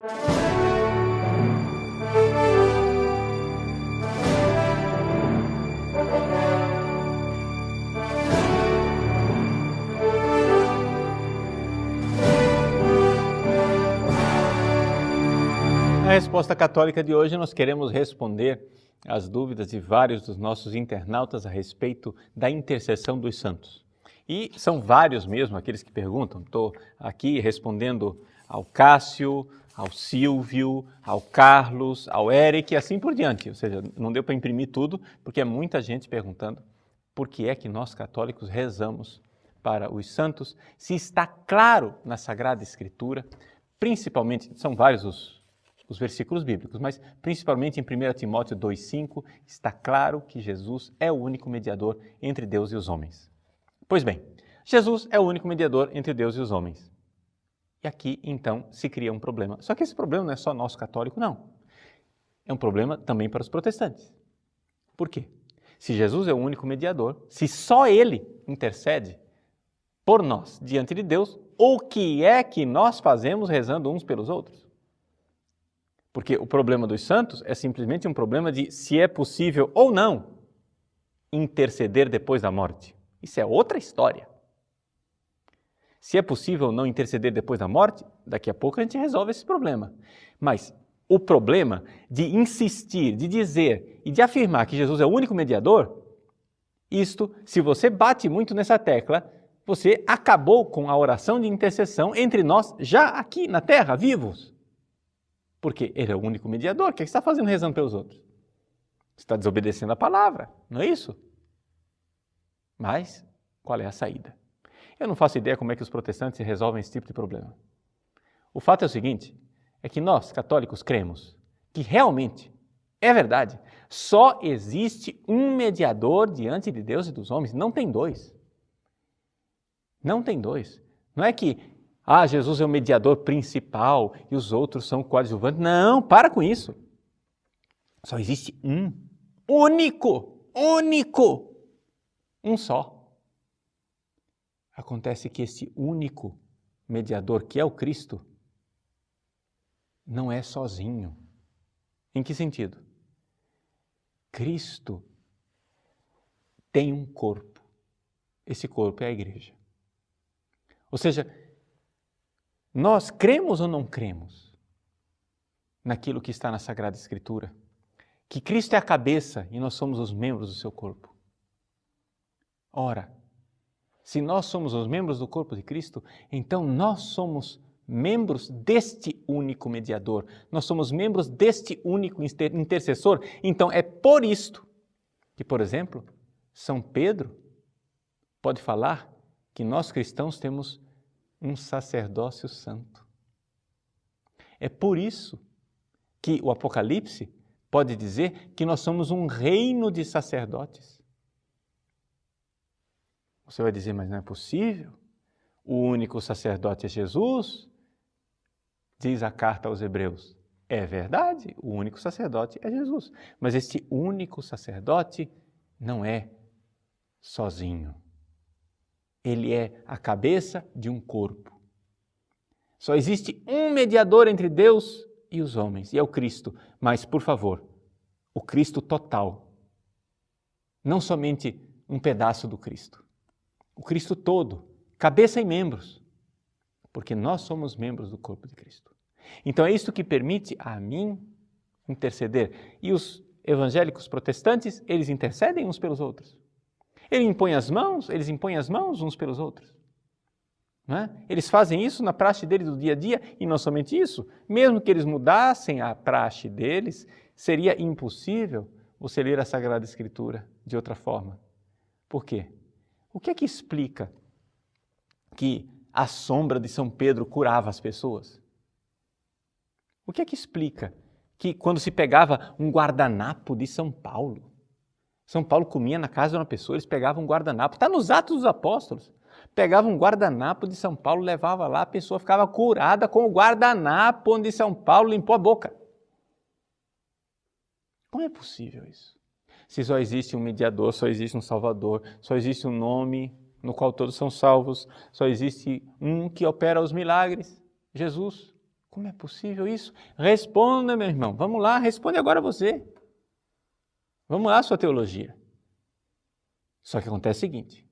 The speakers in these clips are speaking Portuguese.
Na resposta católica de hoje, nós queremos responder às dúvidas de vários dos nossos internautas a respeito da intercessão dos santos. E são vários mesmo aqueles que perguntam. Estou aqui respondendo ao Cássio, ao Silvio, ao Carlos, ao Eric e assim por diante. Ou seja, não deu para imprimir tudo, porque é muita gente perguntando por que é que nós católicos rezamos para os santos, se está claro na Sagrada Escritura, principalmente, são vários os versículos bíblicos, mas principalmente em 1 Timóteo 2,5, está claro que Jesus é o único mediador entre Deus e os homens. Pois bem, Jesus é o único mediador entre Deus e os homens. E aqui, então, se cria um problema. Só que esse problema não é só nosso católico, não. É um problema também para os protestantes. Por quê? Se Jesus é o único mediador, se só Ele intercede por nós diante de Deus, o que é que nós fazemos rezando uns pelos outros? Porque o problema dos santos é simplesmente um problema de se é possível ou não interceder depois da morte. Isso é outra história. Se é possível ou não interceder depois da morte, daqui a pouco a gente resolve esse problema. Mas o problema de insistir, de dizer e de afirmar que Jesus é o único mediador, isto, se você bate muito nessa tecla, você acabou com a oração de intercessão entre nós já aqui na Terra, vivos. Porque Ele é o único mediador. O que você está fazendo rezando pelos outros? Você está desobedecendo a palavra, não é isso? Mas qual é a saída? Eu não faço ideia como é que os protestantes resolvem esse tipo de problema. O fato é o seguinte, é que nós, católicos, cremos que realmente, é verdade, só existe um mediador diante de Deus e dos homens, não tem dois. Não tem dois. Não é que Jesus é o mediador principal e os outros são coadjuvantes. Não, para com isso. Só existe um, único, um só. Acontece que esse único mediador, que é o Cristo, não é sozinho. Em que sentido? Cristo tem um corpo. Esse corpo é a igreja. Ou seja, nós cremos ou não cremos naquilo que está na Sagrada Escritura? Que Cristo é a cabeça e nós somos os membros do seu corpo. Ora, se nós somos os membros do corpo de Cristo, então nós somos membros deste único mediador. Nós somos membros deste único intercessor. Então é por isto que, por exemplo, São Pedro pode falar que nós cristãos temos um sacerdócio santo. É por isso que o Apocalipse pode dizer que nós somos um reino de sacerdotes. Você vai dizer, mas não é possível? O único sacerdote é Jesus? Diz a carta aos Hebreus. É verdade, o único sacerdote é Jesus. Mas este único sacerdote não é sozinho. Ele é a cabeça de um corpo. Só existe um mediador entre Deus e os homens, e é o Cristo. Mas, por favor, o Cristo total. Não somente um pedaço do Cristo. O Cristo todo, cabeça e membros. Porque nós somos membros do corpo de Cristo. Então é isto que permite a mim interceder. E os evangélicos protestantes, eles intercedem uns pelos outros. Eles impõem as mãos uns pelos outros. Não é? Eles fazem isso na praxe deles do dia a dia, e não somente isso, mesmo que eles mudassem a praxe deles, seria impossível você ler a Sagrada Escritura de outra forma. Por quê? O que é que explica que a sombra de São Pedro curava as pessoas? O que é que explica que quando se pegava um guardanapo de São Paulo comia na casa de uma pessoa, eles pegavam um guardanapo, está nos Atos dos Apóstolos, pegavam um guardanapo de São Paulo, levava lá, a pessoa ficava curada com o guardanapo onde São Paulo limpou a boca. Como é possível isso? Se só existe um mediador, só existe um Salvador, só existe um nome no qual todos são salvos, só existe um que opera os milagres, Jesus. Como é possível isso? Responda, meu irmão. Vamos lá, responde agora você. Vamos lá, sua teologia. Só que acontece o seguinte.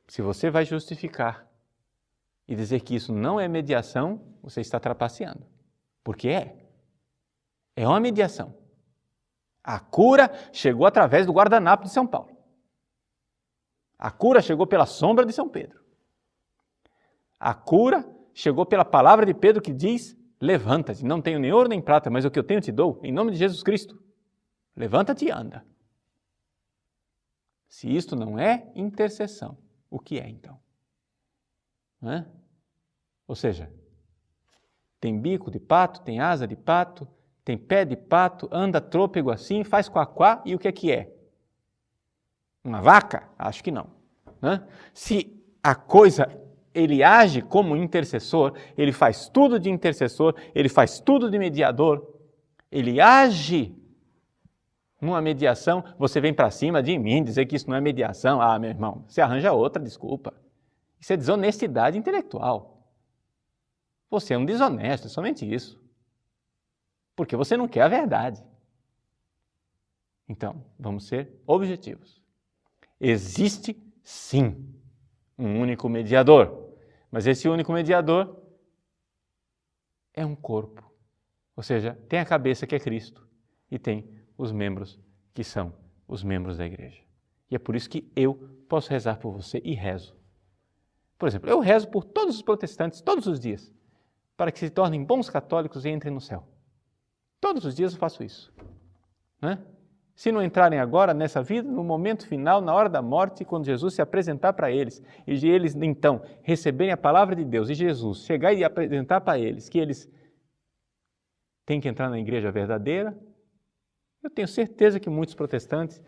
Se você vai justificar e dizer que isso não é mediação, você está trapaceando. Porque é. É uma mediação. A cura chegou através do guardanapo de São Paulo. A cura chegou pela sombra de São Pedro. A cura chegou pela palavra de Pedro que diz: levanta-te, não tenho nem ouro nem prata, mas o que eu tenho te dou, em nome de Jesus Cristo. Levanta-te e anda. Se isto não é intercessão, o que é então? Não é? Ou seja, tem bico de pato, tem asa de pato, tem pé de pato, anda trôpego assim, faz quaquá, e o que é? Uma vaca? Acho que não. Né? Se a coisa, ele age como intercessor, ele faz tudo de intercessor, ele faz tudo de mediador, ele age numa mediação, você vem para cima de mim dizer que isso não é mediação. Ah, meu irmão, você arranja outra desculpa. Isso é desonestidade intelectual. Você é um desonesto, é somente isso. Porque você não quer a verdade. Então, vamos ser objetivos. Existe, sim, um único mediador. Mas esse único mediador é um corpo. Ou seja, tem a cabeça que é Cristo e tem os membros que são os membros da igreja. E é por isso que eu posso rezar por você e rezo. Por exemplo, eu rezo por todos os protestantes todos os dias, para que se tornem bons católicos e entrem no céu. Todos os dias eu faço isso. Né? Se não entrarem agora nessa vida, no momento final, na hora da morte, quando Jesus se apresentar para eles, e de eles então receberem a palavra de Deus, e Jesus chegar e apresentar para eles que eles têm que entrar na igreja verdadeira, eu tenho certeza que muitos protestantes,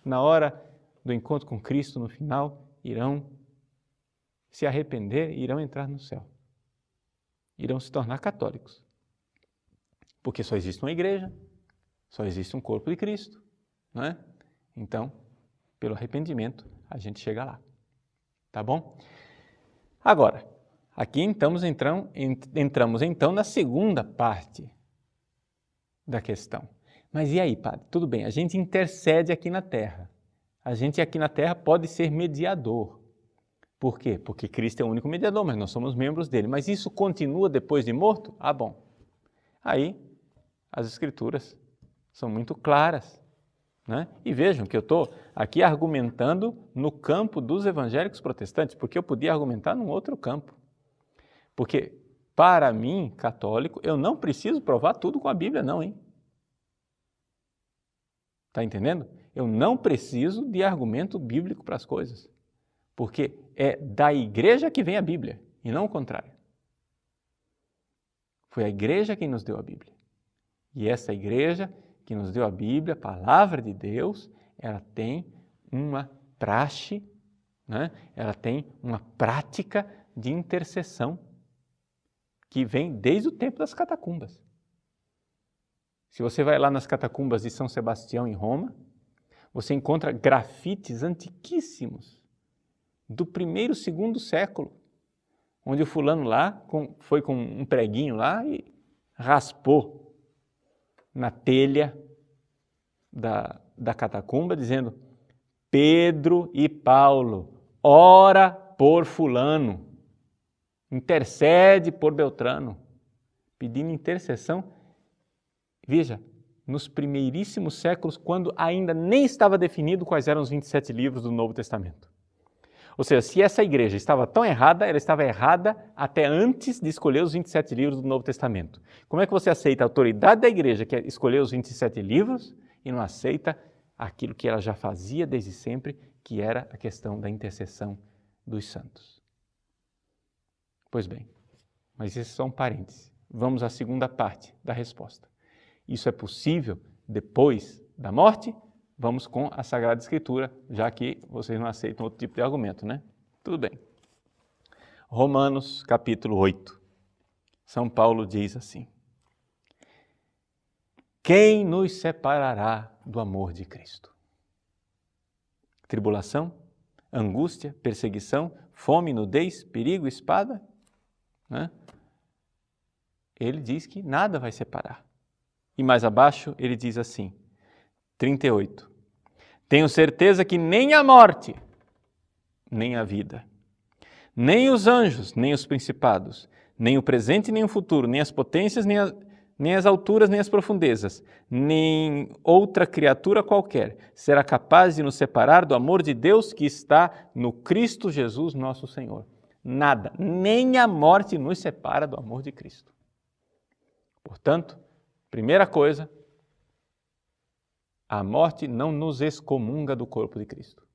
na hora do encontro com Cristo, no final, irão se arrepender e irão entrar no céu. Irão se tornar católicos. Porque só existe uma igreja, só existe um corpo de Cristo, não é? Então, pelo arrependimento, a gente chega lá. Tá bom? Agora, aqui entramos então na segunda parte da questão. Mas e aí, padre? Tudo bem, a gente intercede aqui na terra. A gente aqui na terra pode ser mediador. Por quê? Porque Cristo é o único mediador, mas nós somos membros dele. Mas isso continua depois de morto? Ah, bom. Aí, as Escrituras são muito claras. Né? E vejam que eu estou aqui argumentando no campo dos evangélicos protestantes, porque eu podia argumentar num outro campo. Porque, para mim, católico, eu não preciso provar tudo com a Bíblia, não, hein? Está entendendo? Eu não preciso de argumento bíblico para as coisas, porque é da igreja que vem a Bíblia, e não o contrário. Foi a igreja quem nos deu a Bíblia. E essa igreja que nos deu a Bíblia, a palavra de Deus, ela tem uma praxe, né? Ela tem uma prática de intercessão que vem desde o tempo das catacumbas. Se você vai lá nas catacumbas de São Sebastião, em Roma, você encontra grafites antiquíssimos do 1º, 2º século, onde o fulano lá foi com um preguinho lá e raspou na telha da catacumba, dizendo: Pedro e Paulo, ora por fulano, intercede por Beltrano, pedindo intercessão. Veja, nos primeiríssimos séculos, quando ainda nem estava definido quais eram os 27 livros do Novo Testamento. Ou seja, se essa igreja estava tão errada, ela estava errada até antes de escolher os 27 livros do Novo Testamento. Como é que você aceita a autoridade da igreja, que é escolher os 27 livros, e não aceita aquilo que ela já fazia desde sempre, que era a questão da intercessão dos santos? Pois bem, mas isso é só um parêntese. Vamos à segunda parte da resposta. Isso é possível depois da morte? Vamos com a Sagrada Escritura, já que vocês não aceitam outro tipo de argumento, né? Tudo bem. Romanos, capítulo 8. São Paulo diz assim: quem nos separará do amor de Cristo? Tribulação, angústia, perseguição, fome, nudez, perigo, espada? Né? ele diz que nada vai separar. E mais abaixo ele diz assim, 38, tenho certeza que nem a morte, nem a vida, nem os anjos, nem os principados, nem o presente, nem o futuro, nem as potências, nem as alturas, nem as profundezas, nem outra criatura qualquer será capaz de nos separar do amor de Deus que está no Cristo Jesus nosso Senhor. Nada, nem a morte nos separa do amor de Cristo. Portanto, primeira coisa, a morte não nos excomunga do corpo de Cristo.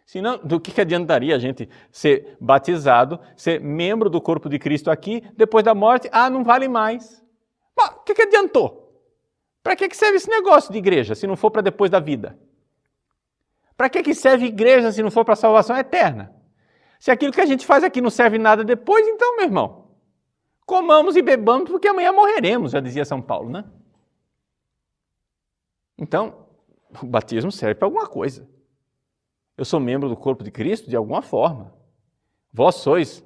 Senão, do que adiantaria a gente ser batizado, ser membro do corpo de Cristo aqui, depois da morte, não vale mais. O que adiantou? Para que serve esse negócio de igreja, se não for para depois da vida? Para que serve igreja, se não for para a salvação eterna? Se aquilo que a gente faz aqui não serve nada depois, então, meu irmão, comamos e bebamos, porque amanhã morreremos, já dizia São Paulo, né? Então, o batismo serve para alguma coisa. Eu sou membro do corpo de Cristo de alguma forma. Vós sois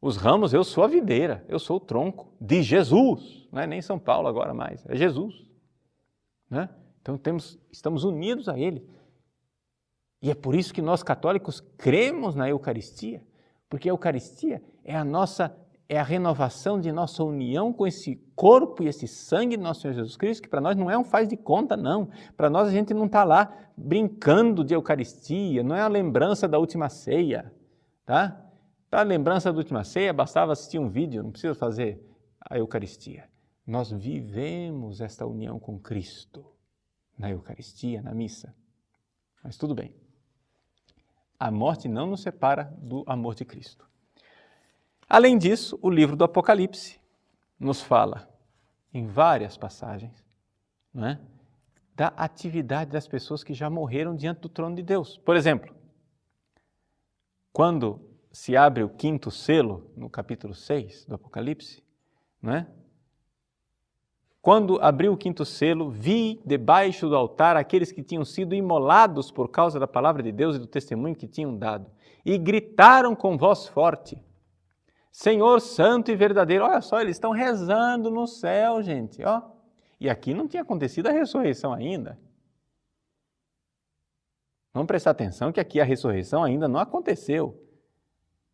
os ramos, eu sou a videira, eu sou o tronco de Jesus. Não é nem São Paulo agora mais, é Jesus. Né? Então estamos unidos a Ele. E é por isso que nós católicos cremos na Eucaristia, porque a Eucaristia é a renovação de nossa união com esse corpo e esse sangue de nosso Senhor Jesus Cristo, que para nós não é um faz de conta, não. Para nós a gente não está lá brincando de Eucaristia, não é a lembrança da última ceia. Tá? Para a lembrança da última ceia, bastava assistir um vídeo, não precisa fazer a Eucaristia. Nós vivemos esta união com Cristo na Eucaristia, na missa. Mas tudo bem. A morte não nos separa do amor de Cristo. Além disso, o livro do Apocalipse nos fala, em várias passagens, não é? Da atividade das pessoas que já morreram diante do trono de Deus. Por exemplo, quando se abre o quinto selo, no capítulo 6 do Apocalipse, não é? Quando abriu o quinto selo, vi debaixo do altar aqueles que tinham sido imolados por causa da palavra de Deus e do testemunho que tinham dado, e gritaram com voz forte, Senhor santo e verdadeiro. Olha só, eles estão rezando no céu, gente. Ó. E aqui não tinha acontecido a ressurreição ainda. Vamos prestar atenção que aqui a ressurreição ainda não aconteceu.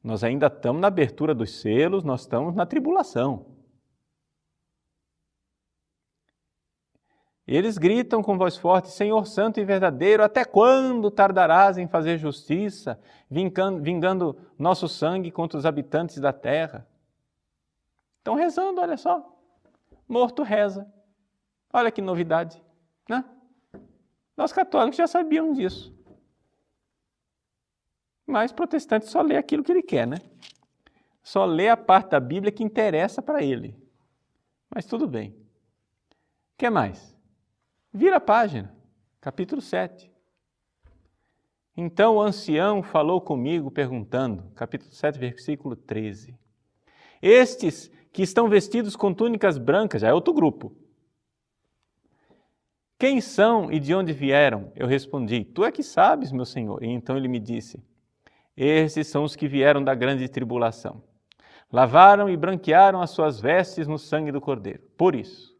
Nós ainda estamos na abertura dos selos, nós estamos na tribulação. Eles gritam com voz forte, Senhor santo e verdadeiro, até quando tardarás em fazer justiça, vingando nosso sangue contra os habitantes da terra? Estão rezando, olha só. Morto reza. Olha que novidade, né? Nós católicos já sabíamos disso. Mas protestante só lê aquilo que ele quer, né? Só lê a parte da Bíblia que interessa para ele. Mas tudo bem. O que mais? Vira a página, capítulo 7. Então o ancião falou comigo perguntando, capítulo 7, versículo 13. Estes que estão vestidos com túnicas brancas, já é outro grupo. Quem são e de onde vieram? Eu respondi, tu é que sabes, meu senhor. E então ele me disse, esses são os que vieram da grande tribulação. Lavaram e branquearam as suas vestes no sangue do Cordeiro. Por isso,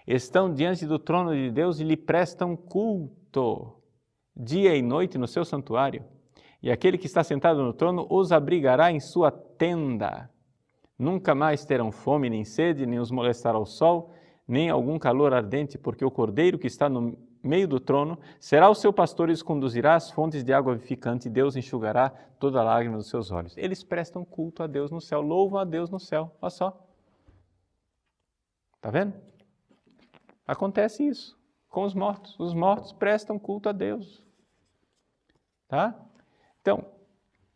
estão diante do trono de Deus e lhe prestam culto, dia e noite no seu santuário. E aquele que está sentado no trono os abrigará em sua tenda. Nunca mais terão fome nem sede, nem os molestará o sol, nem algum calor ardente, porque o Cordeiro que está no meio do trono será o seu pastor e os conduzirá às fontes de água vivificante, e Deus enxugará toda a lágrima dos seus olhos. Eles prestam culto a Deus no céu, louvam a Deus no céu, olha só. Está vendo? Acontece isso com os mortos. Os mortos prestam culto a Deus. Tá? Então,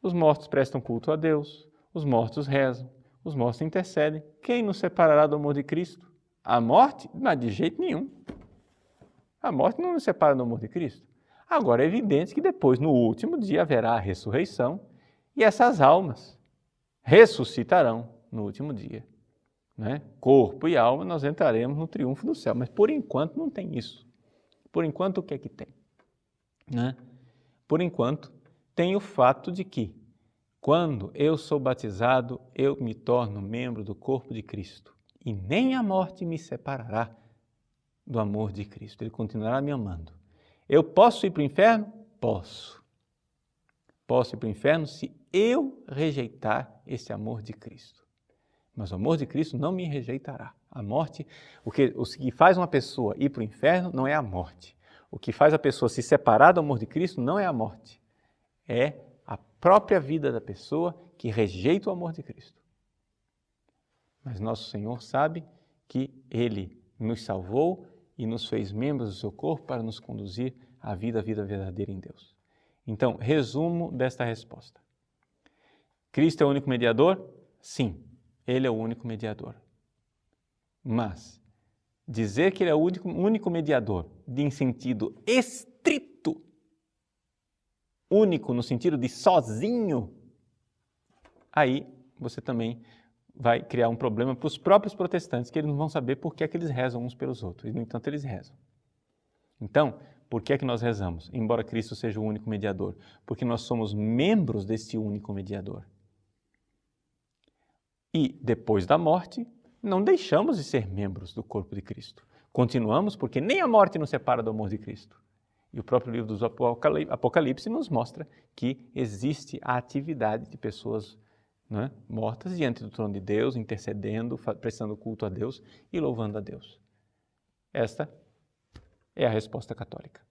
os mortos prestam culto a Deus, os mortos rezam, os mortos intercedem. Quem nos separará do amor de Cristo? A morte? Não, de jeito nenhum. A morte não nos separa do amor de Cristo. Agora, é evidente que depois, no último dia, haverá a ressurreição e essas almas ressuscitarão no último dia. Né? Corpo e alma, nós entraremos no triunfo do céu. Mas, por enquanto, não tem isso. Por enquanto, o que é que tem? Né? Por enquanto, tem o fato de que Quando eu sou batizado, eu me torno membro do corpo de Cristo. E nem a morte me separará do amor de Cristo. Ele continuará me amando. Eu posso ir para o inferno? Posso. Posso ir para o inferno se eu rejeitar esse amor de Cristo. Mas o amor de Cristo não me rejeitará. A morte, o que faz uma pessoa ir para o inferno não é a morte. O que faz a pessoa se separar do amor de Cristo não é a morte. É a própria vida da pessoa que rejeita o amor de Cristo. Mas nosso Senhor sabe que Ele nos salvou e nos fez membros do seu corpo para nos conduzir à vida verdadeira em Deus. Então, resumo desta resposta. Cristo é o único mediador? Sim, Ele é o único mediador. Mas dizer que Ele é o único mediador, em sentido estrito, único no sentido de sozinho, aí você também vai criar um problema para os próprios protestantes, que eles não vão saber por que é que eles rezam uns pelos outros, e no entanto eles rezam. Então, por que é que nós rezamos? Embora Cristo seja o único mediador, porque nós somos membros desse único mediador. E depois da morte, não deixamos de ser membros do corpo de Cristo. Continuamos porque nem a morte nos separa do amor de Cristo. E o próprio livro do Apocalipse nos mostra que existe a atividade de pessoas, né, mortas diante do trono de Deus, intercedendo, prestando culto a Deus e louvando a Deus. Esta é a resposta católica.